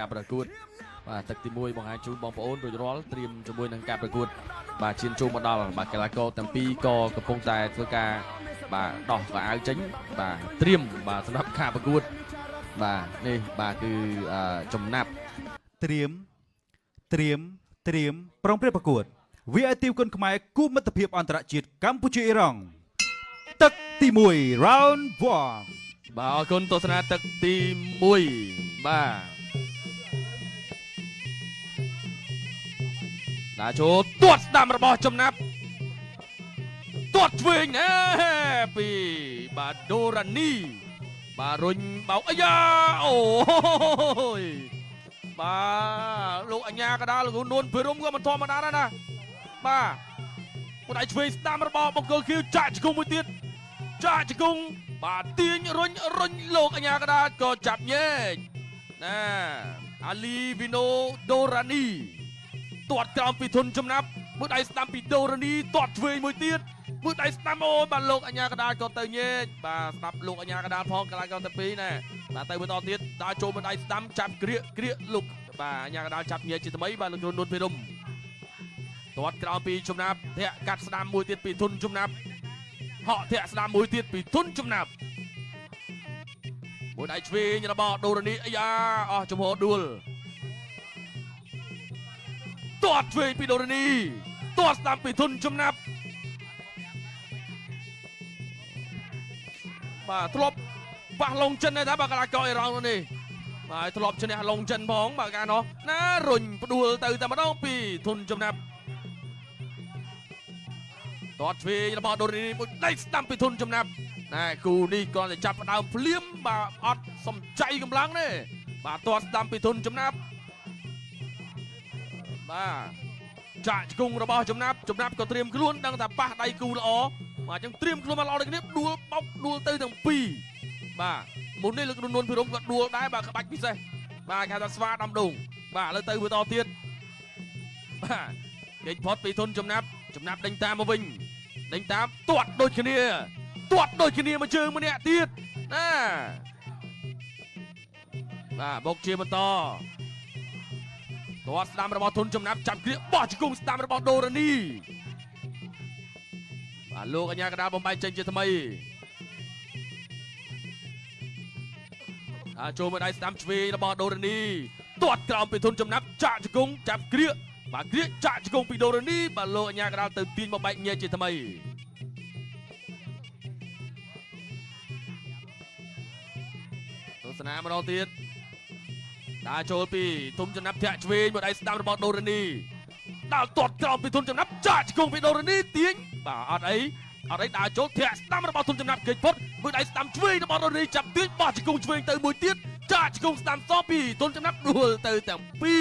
การประกวดตึกตีมวยบางไอจูบองปอนโดยร้อนเตรียมจะมวยในการประกวดเชียนจูมาดอลกาลาโกตั้งปีกกับพงแต่เพื่อการดอกไอจิ้งเตรียมสำหรับการประกวดนี่คือจมนับเตรียมปรองเปรียบประกวดวิไอติวคนขมายกู้มัตเพียบอันตรจิตกัมพูชีอิรังตึกตีมวย round 1คนตัวสนาตึกตีมวยดาโชตรวจดำระบอจมนับตรวจเวงนะปีโดรันนี่รุนอ้ยาโอ้ยลูกอัญญากระดาลูกนวลเพื่อร่วมกันมันทอมาได้นะคนไอช่วยดำระบอบังเกิดคิวจ่าจิกุงมือตีจ่าจิกุงตีนรุนลูกอัญญากระดาก็จับเย่นะอาลีวิโนโดรานีตรวจกรรมปีทุนจมนับมือไอสตัมปีโดรานีตรวจเวงมือตีมือไอสตัมโอ้ลูกอัญญากระดาก็เตยเย่สตัมลูกอัญญากระดาพองกลายกันแต่ปีนะเตยมือต่อตีดาโจมือไอสตัมจับเกลียลูกอัญญากระดาจับเย่จิตไม่ลูกนวลเพื่อร่วมตรวจกรรมปีจมนับเทะกัดสนามมวยตีปีทุนจมนับเหาะเทะสนามมวยตีปีทุนจมนับมือไอชวีนระบอโดรานีอ้ยาจมโหดูลตัวชวีปีโดรานีตัวสนามปีทุนจมนับทลบลงจันนะครับกาลากอยรังนี่ทลบชนะลงจันพ้องการเนาะน่ารุ่นดูลตื่นแต่มาต้องปีทุนจมนับตัวชวีระบอโดรานีได้สนามปีทุนจมนับกูนี่ก่อนจะจับดาวเพลี้ยมอัดสมใจกำลังเนี่ยตัวดำไปทุนจมนับจ่าจุงระบอจมนับก็เตรียมกล้วนดังแต่ป้าได้กูละจังเตรียมกล้วนมาเราเลยนี้ดูป๊อกดูเตยทั้งปีหมุนได้ลึกนวลพิรมก็ดูได้ขบักพิเศษแค่ตัดสวาดำดงเลยเตยมือต่อเตียนเก่งพอดไปทุนจมนับดังตามมาวิ่งดังตามตรวจโดยขี้เนี่ยมาเจอมาเนี่ยตีดบกเชียร์มันต่อตัวสตามระบอทุนจมนับจับเกลียบอจิกุงสตามระบอโดรานีลูกอัญญากระดาบอมไปเจนเจทำไมโจมาได้สตามชวีระบอโดรานีตัวกล่าวไปทุนจมนับจ่าจิกุงจับเกลียจ่าจิกุงไปโดรานีลูกอัญญากระดาตื่นตีนบอมไปเงี้ยเจทำไมสนามมาลองตีดดาโจปีทุ่มจำนับเทะชวีนบนไอสตาร์บอลโดรานีดาวตรวจกล่าวปีทุ่มจำนับจ่าจิกงปีโดรานีเตียงอะไรดาโจเทะสตาร์บอลทุ่มจำนับเกิดพดบนไอสตาร์ชวีนบอลโดรานีจับเตียงบอลจิกงชวีนเตยมวยเตียงจ่าจิกงสตาร์ซอปีทุ่มจำนับดูเตยแต่ปี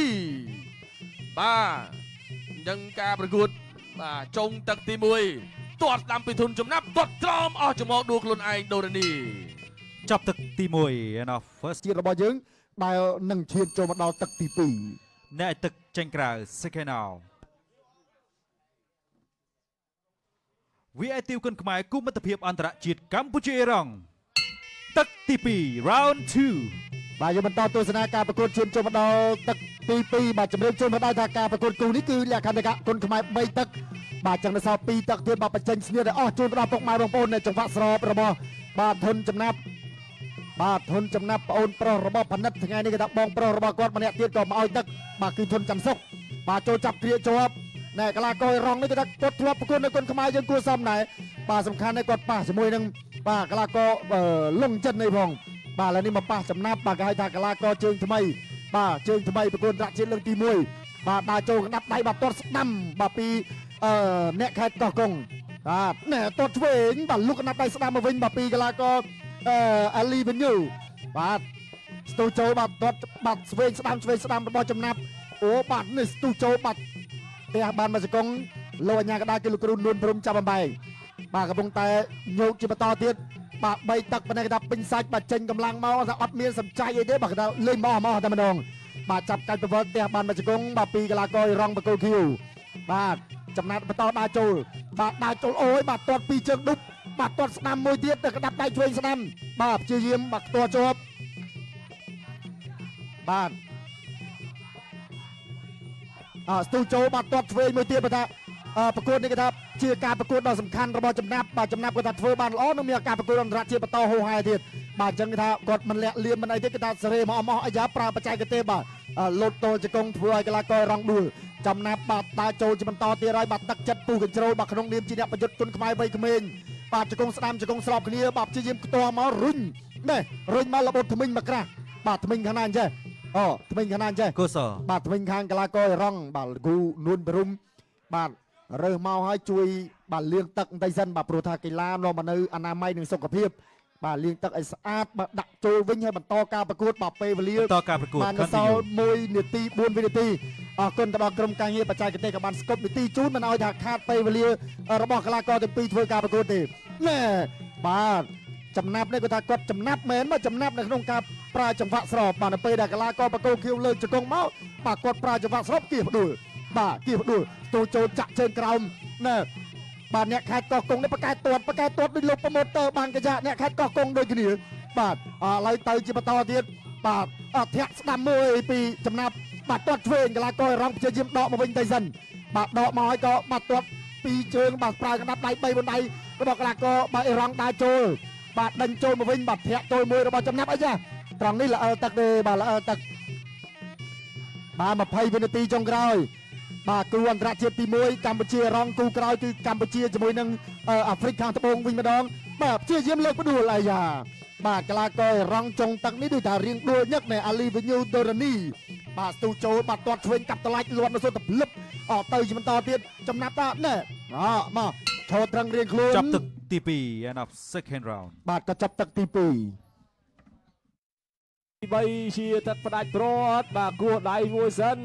ยังการประกวดจงตักตีมวยตรวจตามปีทุ่มจำนับตรวจกล่าวจะมองดูกลุ่นไอโดรานีจับตึกตีมวยนะ first ជាតិរបស់យើងដែលនឹងឈានចូលមកដល់ទឹកទី2នៅទឹកចេញក្រៅ second round វាយទីវគុនខ្មែរគូមិត្តភាពអន្តរជាតិកម្ពុជាអេរ៉ង់ទឹកទី2 round 2បាទយើងបន្តទស្សនាការប្រកួតឈានចូលមកដល់ទឹកទី2បាទជំរាបជូនមកដល់ថាការប្រកួតគូនេះគឺលក្ខណៈគុណខ្មែរ3ទឹកបាទចឹងនៅសល់2ទឹកទៀតបាទបញ្ចេញស្នៀតអស់ជូនដល់ពុកម៉ែបងប្អូននៅចង្វាក់ស្របរបស់បាទធុនចំណាប់ធុនចំណាប់ប្អូនប្រុសរបស់ផលិតថ្ងៃនេះគេថាបងប្រុសរបស់គាត់ម្នាក់ទៀតក៏មកឲ្យទឹកគឺធុនចាំសុកចូលចាប់គ្រាជាប់កីឡាកររងនេះគេថាគាត់ធ្លាប់ប្រកួតនៅគុនខ្មែរយើងគួរសមដែរសំខាន់នេះគាត់ប៉ះជាមួយនឹងកីឡាករលងចិននេះផងឥឡូវនេះមកប៉ះចំណាប់គេហៅថាកីឡាករជើងថ្មីជើងថ្មីប្រកួតរកជាតិលើកទី1ដើរចូលកណ្ដាប់ដៃទាត់ស្ដាំពីអ្នកខេត្តកោះកុងទាត់ឆ្វេងលុកកណ្ដាប់ដៃស្ដាំមកវិញពីកីឡាករអាលីវិញូស្ទូចូលទាត់ឆ្វេងស្ដាំរបស់ចំណាប់នេះស្ទូចូលផ្ទះបានមកសកុងលោអញ្ញាកដាគេលោកគ្រូនួនព្រំចាប់អំបែងកំពុងតែញោកជាបន្តទៀត3ទឹកប៉ុណ្ណេះគេថាពេញសាច់ចេញកម្លាំងមកថាអត់មានសំចៃអីទេគេថាលេងមកតែម្ដងចាប់កាច់ប្រវត្តិផ្ទះបានមកសកុងពីកីឡាកររងបកូលឃីវចំណាត់បន្តដើរចូលអូយទាត់ពីជើងឌុបទាត់ស្ដាំមួយទៀតទៅក្តាប់ដៃឆ្វេងស្ដាំព្យាយាមផ្ទាល់ជាប់ បាទ ស្ទូចូលបាទទាត់ឆ្វេងមួយទៀតបើថាប្រកួតនេះគេថាជាការប្រកួតដ៏សំខាន់របស់ចំណាប់បាទចំណាប់គាត់ថាធ្វើបានល្អនឹងមានការប្រកួតអន្តរជាតិបន្តហូរហែទៀតបាទអញ្ចឹងគេថាគាត់មិនលាក់លៀមមិនអីទេគេថាសេរីមកអស់អាយ៉ាប្រើបច្ចេកទេសបាទលោតតូចកងធ្វើឲ្យកីឡាកររងដួលចំណាប់បាទដើរចូលជាបន្តទៀតហើយបាទទឹកចិត្តពូកញ្ជ្រោលបាទក្នុងនាមជាអ្នកប្រយុទ្ធគុណខ្មែរវ័យក្មេងបាទជង្គង់ស្ដាំជង្គង់ស្របគ្នាបាទព្យាយាមខ្ទាស់មករុញនេះរុញមករបូតថ្មិញមកក្រាស់បាទថ្មិញខាងណាអញ្ចេះថ្មិញខាងណាអញ្ចេះកុសលបាទថ្មិញខាងកីឡាកររងបាទគូនួនបរុំបាទរើសមកឲ្យជួយបាទលាងទឹកបន្តិចសិនបាទព្រោះថាកីឡានាំមកនៅអនាម័យនិងសុខភាពបាទលាងទឹកឲ្យស្អាតបាទដាក់ចូលវិញហើយបន្តការប្រកួតបាទពេលវេលាបន្តការប្រកួតបានសល់1នាទី4វិនាទីអរគុណទៅដល់ក្រុមការងារបច្ចេកទេសក៏បានស្គប់នីតិជូនមិនឲ្យថាខាតពេលវេលារបស់កីឡាករទាំងពីរធ្វើការប្រកួតទេណែបាទចំណាប់នេះគាត់ថាគាត់ចំណាប់មែនមកចំណាប់នៅក្នុងការប្រើចង្វាក់ស្របបាទនៅពេលដែលកីឡាករបកគោខៀវលើកជង្គង់មកបាទគាត់ប្រើចង្វាក់ស្របគៀសផ្ដួលបាទគៀសផ្ដួលស្ទូចូលចាក់ជើងក្រោមណែបាទអ្នកខេត្តកោះកុងនេះប្រកែកទាត់ដូចលោកប្រម៉ូទ័របានកញ្ចាអ្នកខេត្តកោះកុងដូចគ្នាបាទឥឡូវទៅជាបន្តទៀតបាទធាក់ស្ដាំមួយពីចំណាប់បាទទាត់ឆ្វេងកីឡាកររងព្យាយាមដកមកវិញទៅសិនបាទដកមកហើយក៏បាទទាត់ពីរជើងបាទប្រើកណ្ដាប់ដៃ3បណ្ដៃរបស់កីឡាករបាទអេរ៉ង់ដើរចូលបាទដេញចូលមកវិញបាទធាក់ចូលមួយរបស់ចំណាប់អីចាត្រង់នេះល្អទឹកទេបាទល្អទឹកបាទ20វិនាទីចុងក្រោយបាទគូអន្តរជាតិទី1កម្ពុជារងគូក្រោយគឺកម្ពុជាជាមួយនឹងអាហ្វ្រិកខាងត្បូងវិញម្ដងបាទព្យាយាមលើកផ្ដួលអាយ៉ាបាទកីឡាកររងចុងទឹកនេះដូចថារៀងដួលញឹកនៃអាលីវីញូដូរ៉ានីបាទស្ទូចូលបាទទាត់ឆ្វេងកាប់តឡាច់លាត់នៅសុទ្ធតែភ្លឹបទៅជាបន្តទៀតចំណាប់តាណែមកឈរត្រឹងរៀងខ្លួនចាប់ទឹកទី2 end of second round បាទក៏ចាប់ទឹកទី2ទី3ជាទឹកផ្ដាច់ព្រាត់បាទគោះដៃមួយសិន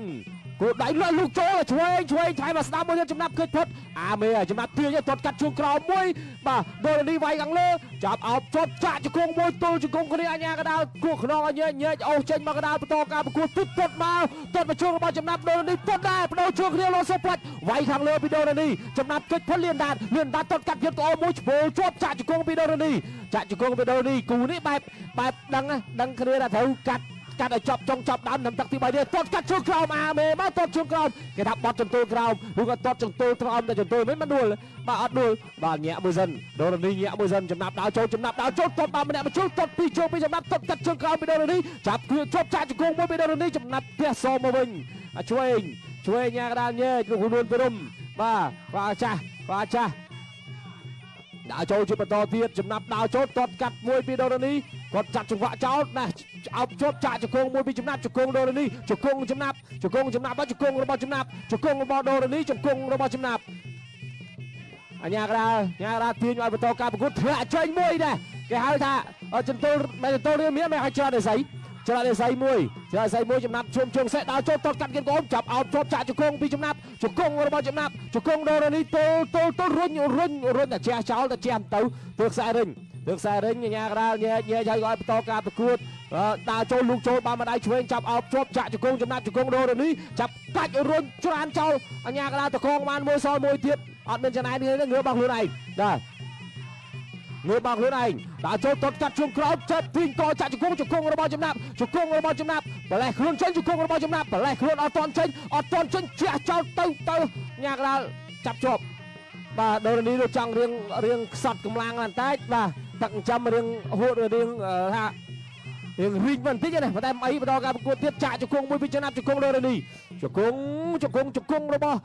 គោះដៃលុយលូកចូលឆ្វេងថែមកស្ដាប់មួយទៀតចំណាប់ឃើញផុតអាមេចំណាប់ទាញទាត់កាត់ជួងក្រោមមួយបាទដូរនីវាយខាងលើចាប់អោបជាប់ចាក់ជង្គង់មួយទល់ជង្គង់គ្នាអញ្ញាកដាលគោះខ្នងឲ្យញែកអូសចេញមកកដាលបន្តការប្រកួតទាត់មកទាត់មកជើងរបស់ចំណាប់ដូរនីទាត់ដែរបដូរជើងគ្នាលោសូផ្លាច់វាយខាងលើពីដូរនីចំណាប់គិតផុតលៀនដាតទាត់កាត់ទៀតក៏មួយច្បូលជាប់ចាក់ជង្គង់ពីដូរនីចាក់ជង្គង់ពីដូរនីគូនេះបែបដឹងគ្នាថាត្រូវកាត់ឲ្យចប់ចុងចប់ដើមទឹកទី3នេះទាត់កាត់ជើងក្រោមអាមេមកទាត់ជើងក្រោមគេថាបត់ចន្ទោលក្រោមឬក៏ទាត់ចន្ទោលក្រោមតែចន្ទោលមិនដួលបាទអត់ដួលបាទញាក់មួយសិនដូរនីញាក់មួយសិនចំណាប់ដើរចូលទាត់បានម្នាក់មកជួយទាត់ពីជើងពីចំណាប់ទាត់កាត់ជើងក្រោមពីដូរនីចាប់គ្រឿងជាប់ចាក់ជង្គង់មួយពីដូរនីចំណាប់ផ្ទះសមកវិញឆ្វេងញាក់កដាលញែកលោកនួនពីរុំបាទចាស់ដើរចូលជាបន្តទៀតចំណាប់ដើរចូលទាត់កាត់មួយពីដូរនីគាត់ចាត់ចង្វាក់ចោលណាអោបជាប់ចាក់ជង្គង់មួយពីចំណាប់ជង្គង់ដូរនីជង្គង់ចំណាប់ជង្គង់របស់ជង្គង់របស់ដូរនីជង្គង់របស់ចំណាប់អញ្ញាកដាលទាញឲ្យបន្តការប្រកួតធ្លាក់ចេញមួយដែរគេហៅថាចន្ទោលរៀមមានមិនឲ្យច្រើនទេស្អីមួយចំណាប់ជុំជើងសេះដើរចូលទាត់កាត់គៀនកូនចាប់អោបជាប់ចាក់ជង្គង់ពីចំណាប់ជង្គង់របស់ចំណាប់ជង្គង់ដូរនីទល់រុញតែជះចោលតែជះទៅទើខ្សែរិញអញ្ញាកដាលញែកឲ្យបន្តការប្រកួតដើរចូលលូកចូលបានម្ដាយឆ្វេងចាប់អោបជាប់ចាក់ជង្គង់ចំណាប់ជង្គង់ដូរនីចាប់កាច់រុញច្រានចោលអញ្ញាកដាលតកងបានមួយសល់មួយទៀតអត់មានចំណាយនេះងើបរបស់ខ្លួនឯងបាទដើរចូលទាត់កាត់ជើងក្រោមចិត្តពីងកចាក់ជង្គង់របស់ចំណាប់បលេះខ្លួនចេញជង្គង់របស់ចំណាប់បលេះខ្លួនអត់ទាន់ចេញជះចោលទៅញ៉ាកដាលចាប់ជាប់បាទដូរនីលោកចង់រៀងខ្សត់កម្លាំងបន្តិចបាទទឹកចាំរៀងហួតរៀងថារៀងរីកបន្តិចណាប៉ុន្តែអីបន្តការប្រកួតទៀតចាក់ជង្គង់មួយពីចំណាប់ជង្គង់ដូរនីជង្គង់របស់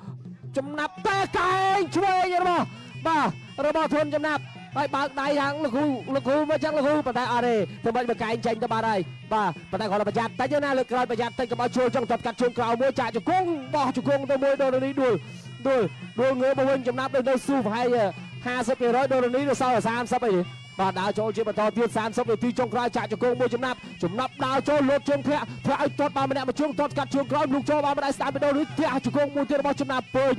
ចំណាប់តែកែងឆ្វេងរបស់ធនចំណាប់ហើយបើកដៃខាងលោកគ្រូមកចឹងលោកគ្រូប៉ុន្តែអត់ទេធ្វើមិនបកែងចេញទៅបាត់ហើយបាទប៉ុន្តែគាត់ប្រយ័ត្នតិចណាលើកក្រោយប្រយ័ត្នតិចកុំឲ្យជួលចង់ទាត់កាត់ជើងក្រៅមួយចាក់ជង្គង់បោះជង្គង់ទៅមួយដូរនីដួលងើបមកវិញចំណាប់នៅស៊ូប្រហែល50%ដូរនីនៅសល់30អីបាទដើរចូលជាបន្តទៀត30នាទីចុងក្រោយចាក់ជង្គង់មួយចំណាប់ដើរចូលលោតជើងធ្លាក់ឲ្យទាត់បានម្នាក់មួយជើងទាត់កាត់ជើងក្រោយលោកចូលបានម្ដាយស្ដាប់ពីដូរនីធាក់ជង្គង់មួយទៀតរបស់ចំណាប់ពេញ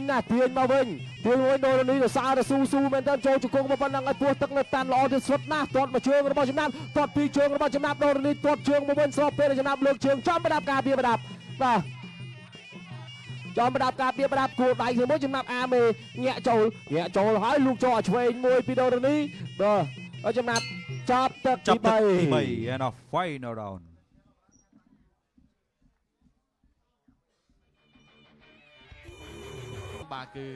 ណាទាញមកវិញមួយដូរនីរសារស៊ូមែនតើចូលជង្គង់មកប៉ុណ្ណឹងឲ្យពោះទឹកនៅតាន់ល្អទៀតស្រុតណាស់ទាត់មកជើងរបស់ចំណាប់ទាត់ពីជើងរបស់ចំណាប់ដូរនីទាត់ជើងមកវិញស្របពេលចំណាប់លើកជើងចំប្រដាប់ការពារប្រដាប់បាទចំប្រដាប់ការពារប្រដាប់គោលដៃជាមួយចំណាប់អាមេញាក់ចូលហើយលោកចូលឲ្យឆ្វេងមួយពីដូរនីបាទចំណាប់ចាប់ទឹកទី3 and of final round បាទគឺ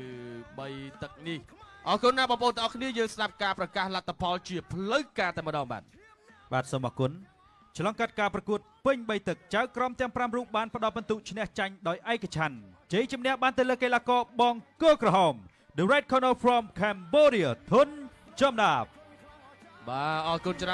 3ទឹកនេះអរគុណណាបងប្អូនទាំងអស់គ្នាយើងស្ដាប់ការប្រកាសលទ្ធផលជាផ្លូវការតែម្ដងបាទ សូមអរគុណឆ្លងកាត់ការប្រកួតពេញ3ទឹកចៅក្រមទាំង5រូបបានផ្ដល់ពិន្ទុឈ្នះចាញ់ដោយឯកច្ឆន្ទជ័យជំនះបានទៅលើកីឡាករបង្គោលក្រហម The Red Corner from Cambodia ធុនចំណាប់ បាទអរគុណច្រើន